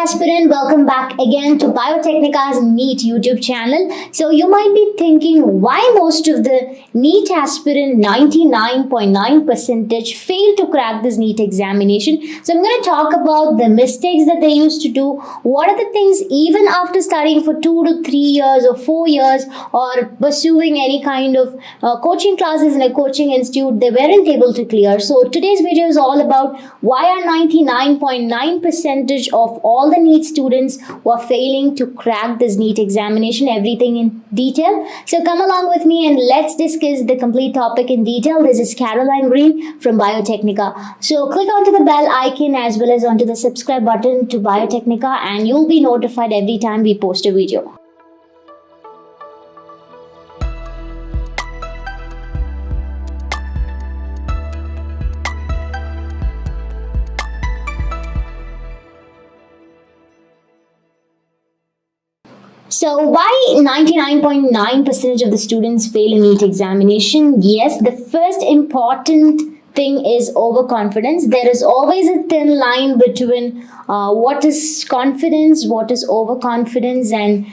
aspirant, welcome back again to Biotechnica's NEET YouTube channel. So you might be thinking why most of the NEET aspirant 99.9 percentage fail to crack this NEET examination. So I'm going to talk about the mistakes that they used to do. What are the things even after studying for 2 to 3 years or 4 years or pursuing any kind of coaching classes in a coaching institute, they weren't able to clear. So today's video is all about why are 99.9 percentage of all the NEET students who are failing to crack this NEET examination, everything in detail. So come along with me and let's discuss the complete topic in detail. This is Caroline Green from Biotechnica. So click onto the bell icon as well as onto the subscribe button to Biotechnica and you'll be notified every time we post a video. So why 99.9% of the students fail in NEET examination? Yes, the first important thing is overconfidence. There is always a thin line between what is confidence, what is overconfidence, and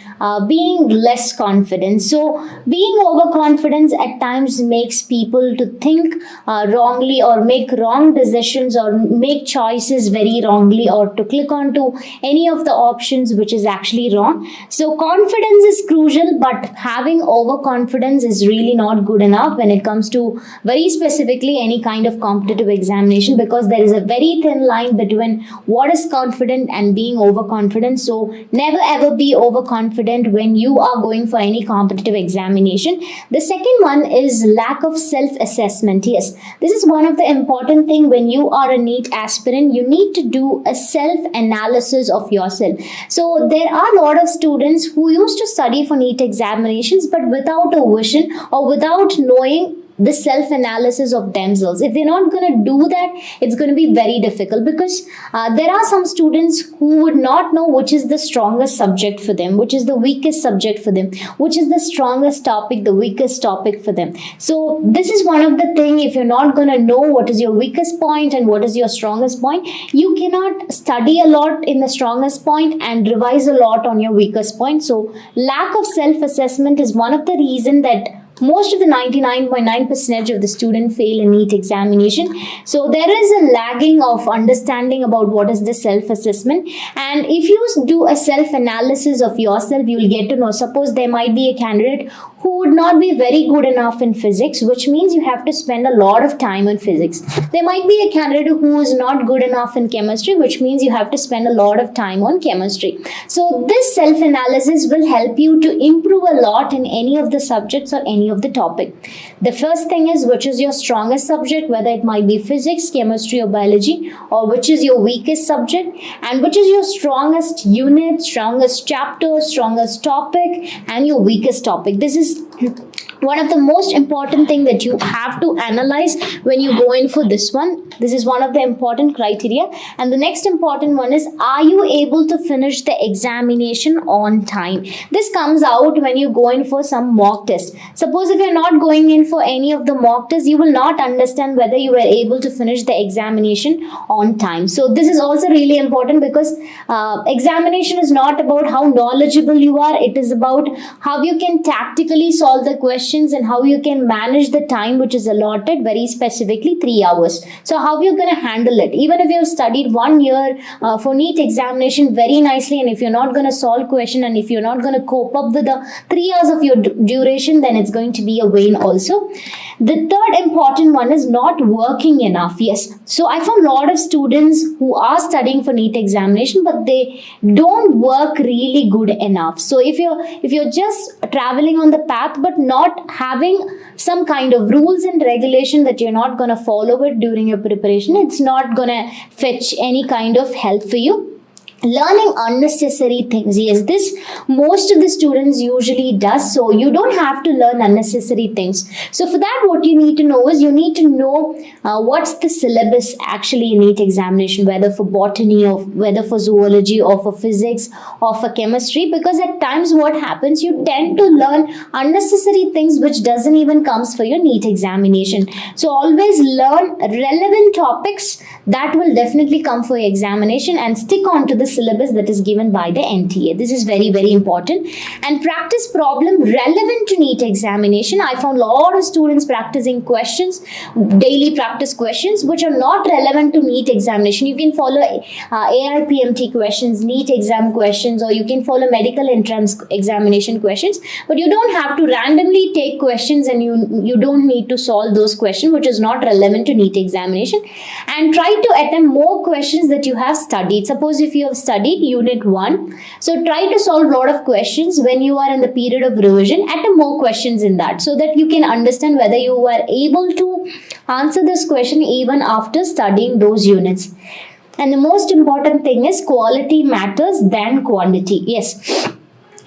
being less confident. So being overconfident at times makes people to think wrongly or make wrong decisions or make choices very wrongly or to click onto any of the options which is actually wrong. So confidence is crucial, but having overconfidence is really not good enough when it comes to very specifically any kind of competitive examination, because there is a very thin line between what is confident and being overconfident. So never ever be overconfident when you are going for any competitive examination. The second one is lack of self-assessment. Yes, this is one of the important thing. When you are a NEET aspirant, you need to do a self-analysis of yourself. So there are a lot of students who used to study for NEET examinations but without a vision or without knowing the self-analysis of themselves. If they're not going to do that, it's going to be very difficult, because there are some students who would not know which is the strongest subject for them, which is the weakest subject for them, which is the strongest topic, the weakest topic for them. So this is one of the things. If you're not going to know what is your weakest point and what is your strongest point, you cannot study a lot in the strongest point and revise a lot on your weakest point. So lack of self-assessment is one of the reasons that most of the 99.9% of the student fail in NEET examination. So there is a lagging of understanding about what is the self-assessment. And if you do a self-analysis of yourself, you will get to know. Suppose there might be a candidate who would not be very good enough in physics, which means you have to spend a lot of time on physics. There might be a candidate who is not good enough in chemistry, which means you have to spend a lot of time on chemistry. So this self-analysis will help you to improve a lot in any of the subjects or any of the topic. The first thing is which is your strongest subject, whether it might be physics, chemistry or biology, or which is your weakest subject, and which is your strongest unit, strongest chapter, strongest topic, and your weakest topic. This is one of the most important thing that you have to analyze when you go in for this one. This is one of the important criteria. And the next important one is, are you able to finish the examination on time? This comes out when you go in for some mock test. Suppose if you're not going in for any of the mock tests, you will not understand whether you were able to finish the examination on time. So this is also really important, because examination is not about how knowledgeable you are. It is about how you can tactically solve the questions and how you can manage the time which is allotted, very specifically 3 hours. So how you're going to handle it. Even if you've studied 1 year for NEET examination very nicely, and if you're not going to solve question and if you're not going to cope up with the 3 hours of your duration, then it's going to be a vain also. The third important one is not working enough. Yes. So I found a lot of students who are studying for NEET examination, but they don't work really good enough. So if you're just traveling on the path but not having some kind of rules and regulation that you're not going to follow it during your preparation, it's not going to fetch any kind of help for you. Learning unnecessary things. Yes, this most of the students usually does. So you don't have to learn unnecessary things. So for that, what you need to know is you need to know what's the syllabus actually in NEET examination, whether for botany or whether for zoology or for physics or for chemistry, because at times what happens, you tend to learn unnecessary things which doesn't even comes for your NEET examination. So always learn relevant topics that will definitely come for your examination and stick on to the syllabus that is given by the NTA. This is very, very important. And practice problem relevant to NEET examination. I found a lot of students practicing questions, daily practice questions, which are not relevant to NEET examination. You can follow AIPMT questions, NEET exam questions, or you can follow medical entrance examination questions, but you don't have to randomly take questions, and you don't need to solve those questions which is not relevant to NEET examination. And try to attempt more questions that you have studied. Suppose if you have studied unit 1, so try to solve a lot of questions when you are in the period of revision, attempt more questions in that, so that you can understand whether you are able to answer this question even after studying those units. And the most important thing is quality matters than quantity. Yes,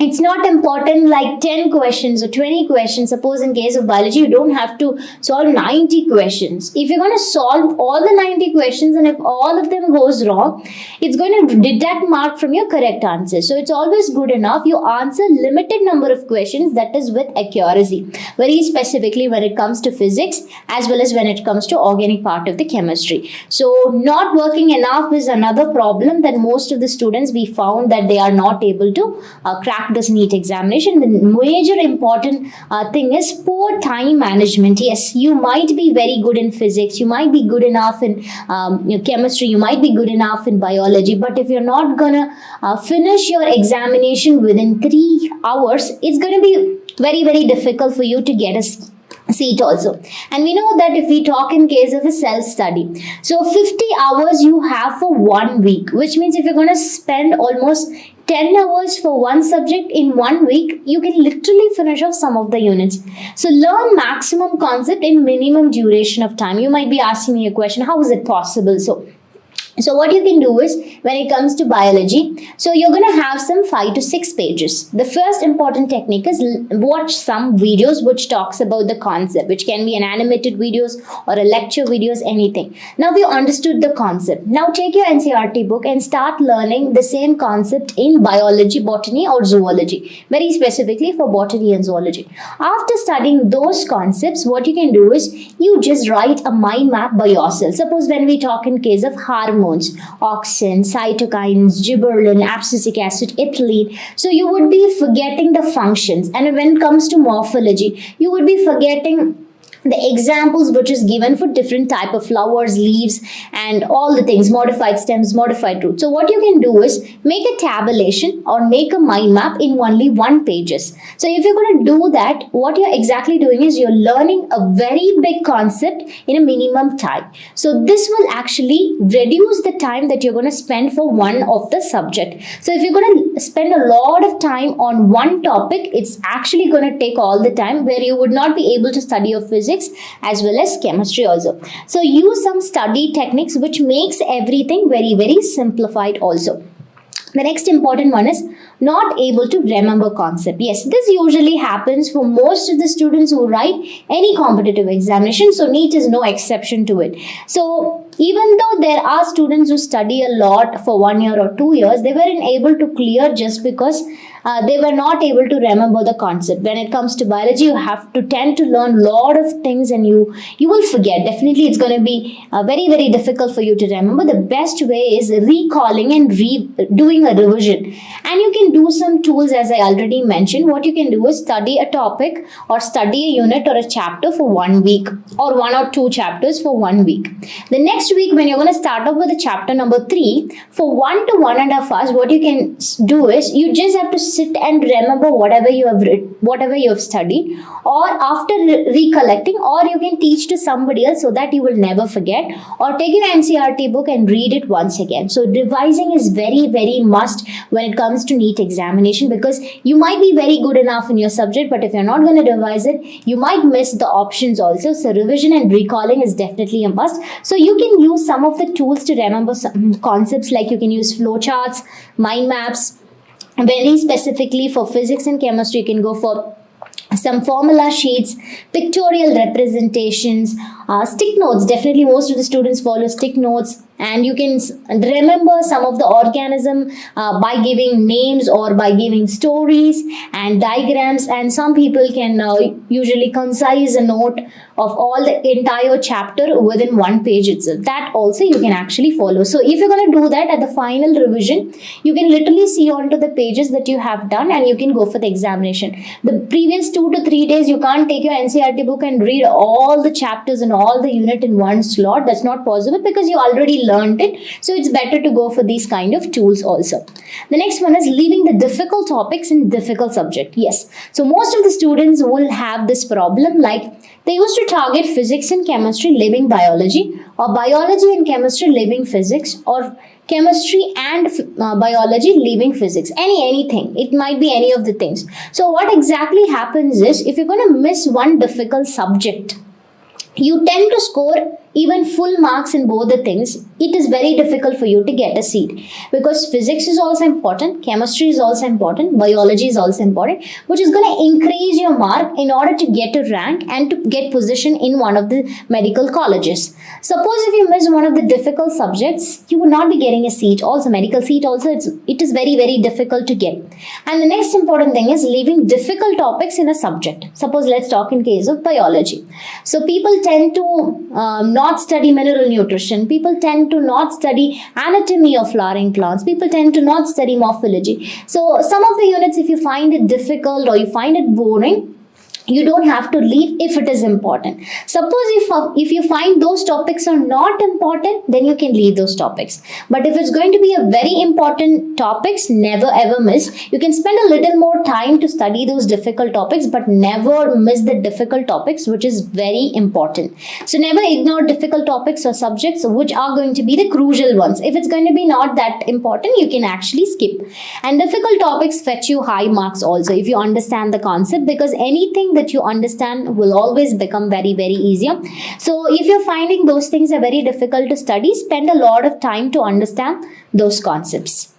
it's not important like 10 questions or 20 questions. Suppose in case of biology, you don't have to solve 90 questions. If you're going to solve all the 90 questions and if all of them goes wrong, it's going to deduct mark from your correct answer. So it's always good enough you answer limited number of questions, that is with accuracy. Very specifically when it comes to physics as well as when it comes to organic part of the chemistry. So not working enough is another problem that most of the students we found that they are not able to crack this NEET examination. The major important thing is poor time management. Yes, you might be very good in physics, you might be good enough in chemistry, you might be good enough in biology, but if you're not gonna finish your examination within 3 hours, it's gonna be very, very difficult for you to get a seat also. And we know that if we talk in case of a self-study, so 50 hours you have for 1 week, which means if you're going to spend almost 10 hours for one subject in 1 week, you can literally finish off some of the units. So learn maximum concept in minimum duration of time. You might be asking me a question, how is it possible? So what you can do is, when it comes to biology, so you're going to have some 5 to 6 pages. The first important technique is watch some videos which talks about the concept, which can be an animated videos or a lecture videos, anything. Now we understood the concept. Now take your NCERT book and start learning the same concept in biology, botany or zoology, very specifically for botany and zoology. After studying those concepts, what you can do is you just write a mind map by yourself. Suppose when we talk in case of hormones, auxin, cytokines, gibberellin, abscisic acid, ethylene. So you would be forgetting the functions. And when it comes to morphology, you would be forgetting the examples which is given for different type of flowers, leaves, and all the things, modified stems, modified roots. So what you can do is make a tabulation or make a mind map in only 1 pages. So if you're going to do that, what you're exactly doing is you're learning a very big concept in a minimum time. So this will actually reduce the time that you're going to spend for one of the subject. So if you're going to spend a lot of time on one topic, it's actually going to take all the time, where you would not be able to study your physics as well as chemistry also. So use some study techniques which makes everything very, very simplified also. The next important one is not able to remember concept. Yes, this usually happens for most of the students who write any competitive examination. So NEET is no exception to it. So even though there are students who study a lot for 1 year or 2 years, they weren't able to clear just because they were not able to remember the concept. When it comes to biology, you have to tend to learn a lot of things and you will forget. Definitely it's going to be very, very difficult for you to remember. The best way is recalling and doing a revision. And you can do some tools, as I already mentioned. What you can do is study a topic or study a unit or a chapter for 1 week, or 1 or 2 chapters for 1 week. The next week, when you're going to start up with the chapter number 3, for 1 to 1.5 hours, what you can do is you just have to sit and remember whatever you have read, whatever you have studied, or after recollecting, or you can teach to somebody else so that you will never forget, or take your NCERT book and read it once again. So revising is very, very must when it comes to NEET examination, because you might be very good enough in your subject, but if you're not going to revise it, you might miss the options also. So revision and recalling is definitely a must. So you can use some of the tools to remember some concepts, like you can use flowcharts, mind maps. Very specifically for physics and chemistry, you can go for some formula sheets, pictorial representations, stick notes. Definitely most of the students follow stick notes, and you can remember some of the organism by giving names or by giving stories and diagrams, and some people can usually concise a note of all the entire chapter within one page itself. That also you can actually follow. So if you're going to do that at the final revision, you can literally see onto the pages that you have done and you can go for the examination. The previous 2 to 3 days you can't take your NCERT book and read all the chapters and all the unit in one slot. That's not possible because you already learned it. So it's better to go for these kind of tools also. The next one is leaving the difficult topics in difficult subject. Yes, so most of the students will have this problem, like they used to target physics and chemistry, leaving biology, or biology and chemistry, leaving physics, or chemistry and biology, leaving physics. Anything. It might be any of the things. So what exactly happens is, if you're going to miss one difficult subject, you tend to score even full marks in both the things. It is very difficult for you to get a seat, because physics is also important, chemistry is also important, biology is also important, which is going to increase your mark in order to get a rank and to get position in one of the medical colleges. Suppose if you miss one of the difficult subjects, you would not be getting a seat. Also medical seat also, it is very, very difficult to get. And the next important thing is leaving difficult topics in a subject. Suppose let's talk in case of biology. So people tend to not study mineral nutrition. People tend to not study anatomy of flowering plants. People tend to not study morphology. So some of the units, if you find it difficult or you find it boring, you don't have to leave if it is important. Suppose if you find those topics are not important, then you can leave those topics. But if it's going to be a very important topics, never ever miss. You can spend a little more time to study those difficult topics, but never miss the difficult topics, which is very important. So never ignore difficult topics or subjects which are going to be the crucial ones. If it's going to be not that important, you can actually skip. And difficult topics fetch you high marks also if you understand the concept, because anything that you understand will always become very, very easier. So if you're finding those things are very difficult to study, spend a lot of time to understand those concepts.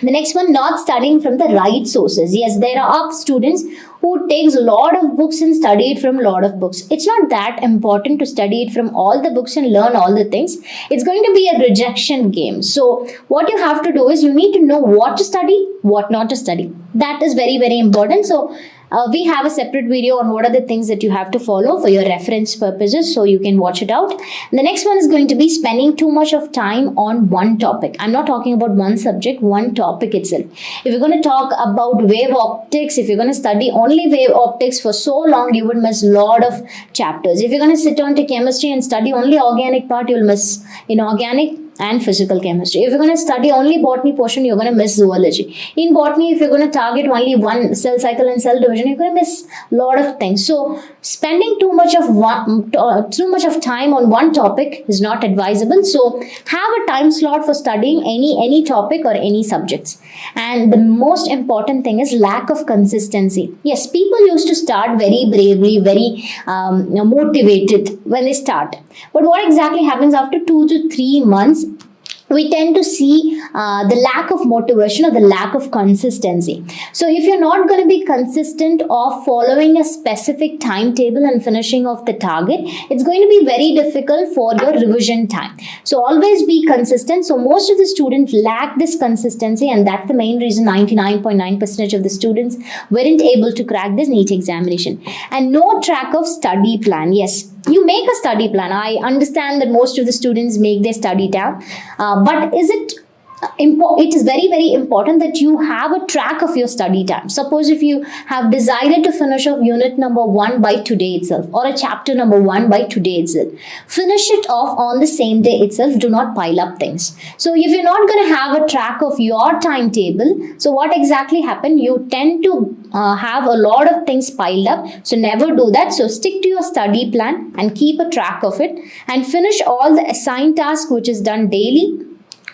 The next one, not studying from the right sources. Yes, there are students who takes a lot of books and study it from a lot of books. It's not that important to study it from all the books and learn all the things. It's going to be a rejection game. So what you have to do is you need to know what to study, what not to study. That is very, very important. So we have a separate video on what are the things that you have to follow for your reference purposes, so you can watch it out. And the next one is going to be spending too much of time on one topic. I'm not talking about one subject, one topic itself. If you're going to talk about wave optics, if you're going to study only wave optics for so long, you would miss a lot of chapters. If you're going to sit on to chemistry and study only organic part, you'll miss inorganic and physical chemistry. If you're going to study only botany portion, you're going to miss zoology. In botany, if you're going to target only one cell cycle and cell division, you're going to miss a lot of things. So spending too much of time on one topic is not advisable. So have a time slot for studying any topic or any subjects. And the most important thing is lack of consistency. Yes, people used to start very bravely, very motivated when they start. But what exactly happens after 2 to 3 months? We tend to see the lack of motivation or the lack of consistency. So if you're not going to be consistent of following a specific timetable and finishing off the target, it's going to be very difficult for your revision time. So always be consistent. So most of the students lack this consistency, and that's the main reason 99.9% of the students weren't able to crack this NEET examination. And no track of study plan. Yes, you make a study plan. I understand that most of the students make their study down, but it is very, very important that you have a track of your study time. Suppose if you have decided to finish off unit number 1 by today itself, or a chapter number 1 by today itself, finish it off on the same day itself. Do not pile up things. So if you're not going to have a track of your timetable, so what exactly happen? You tend to have a lot of things piled up. So never do that. So stick to your study plan and keep a track of it, and finish all the assigned tasks which is done daily,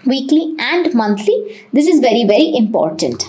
weekly and monthly. This is very, very important.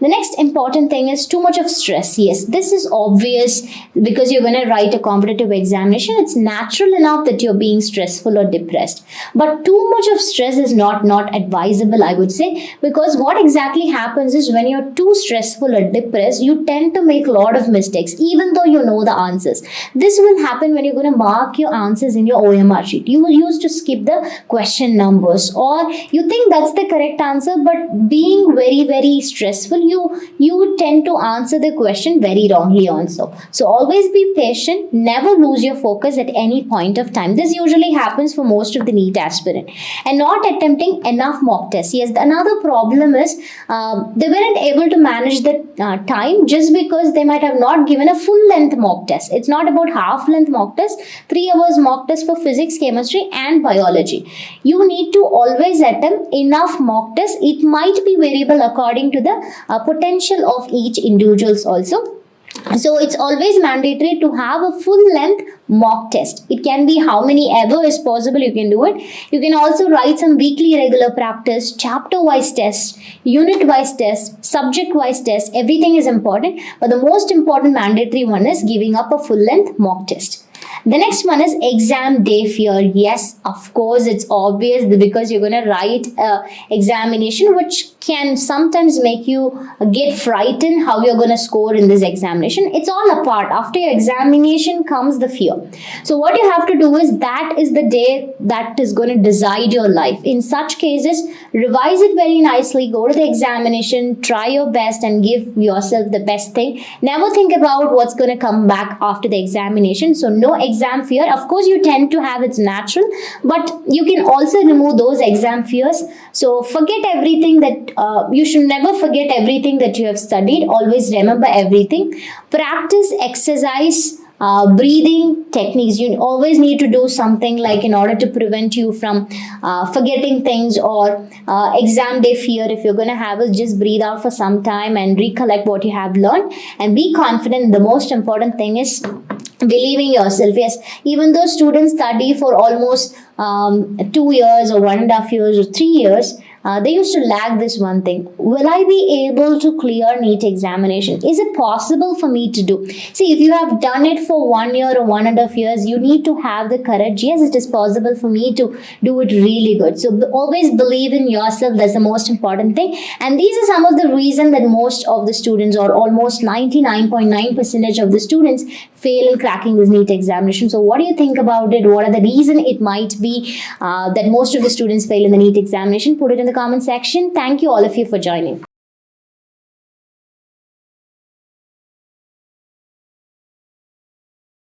The next important thing is too much of stress. Yes, this is obvious because you're going to write a competitive examination. It's natural enough that you're being stressful or depressed. But too much of stress is not advisable, I would say, because what exactly happens is when you're too stressful or depressed, you tend to make a lot of mistakes, even though you know the answers. This will happen when you're going to mark your answers in your OMR sheet. You will use to skip the question numbers, or you think that's the correct answer, but being very stressful, you tend to answer the question very wrongly also. So always be patient, never lose your focus at any point of time. This usually happens for most of the NEET aspirant. And not attempting enough mock tests. Yes, another problem is they weren't able to manage the time just because they might have not given a full length mock test. It's not about half length mock test. 3 hours mock test for physics, chemistry and biology. You need to always attempt enough mock tests. It might be variable according to the potential of each individuals also. So it's always mandatory to have a full length mock test. It can be how many ever is possible, you can do it. You can also write some weekly regular practice, chapter wise tests, unit wise tests, subject wise tests. Everything is important, but the most important mandatory one is giving up a full length mock test. The next one is exam day fear. Yes, of course, it's obvious because you're going to write an examination which can sometimes make you get frightened how you're going to score in this examination. It's all apart. After your examination comes the fear. So what you have to do is that is the day that is going to decide your life. In such cases, revise it very nicely, go to the examination, try your best and give yourself the best thing. Never think about what's going to come back after the examination. So no exam fear. Of course, you tend to have, it's natural, but you can also remove those exam fears. So forget everything that you should never forget everything that you have studied. Always remember everything. Practice, exercise, breathing techniques. You always need to do something like in order to prevent you from forgetting things or exam day fear. If you're going to have it, just breathe out for some time and recollect what you have learned and be confident. The most important thing is believing yourself. Yes, even though students study for almost 2 years or 1.5 years or 3 years, they used to lag this one thing. Will I be able to clear NEET examination? Is it possible for me to do? See, if you have done it for 1 year or 1.5 years, you need to have the courage. Yes, it is possible for me to do it really good. So always believe in yourself. That's the most important thing. And these are some of the reasons that most of the students, or almost 99.9% of the students, fail in cracking this NEET examination. So what do you think about it? What are the reasons it might be that most of the students fail in the NEET examination? Put it in the comment section. Thank you all of you for joining.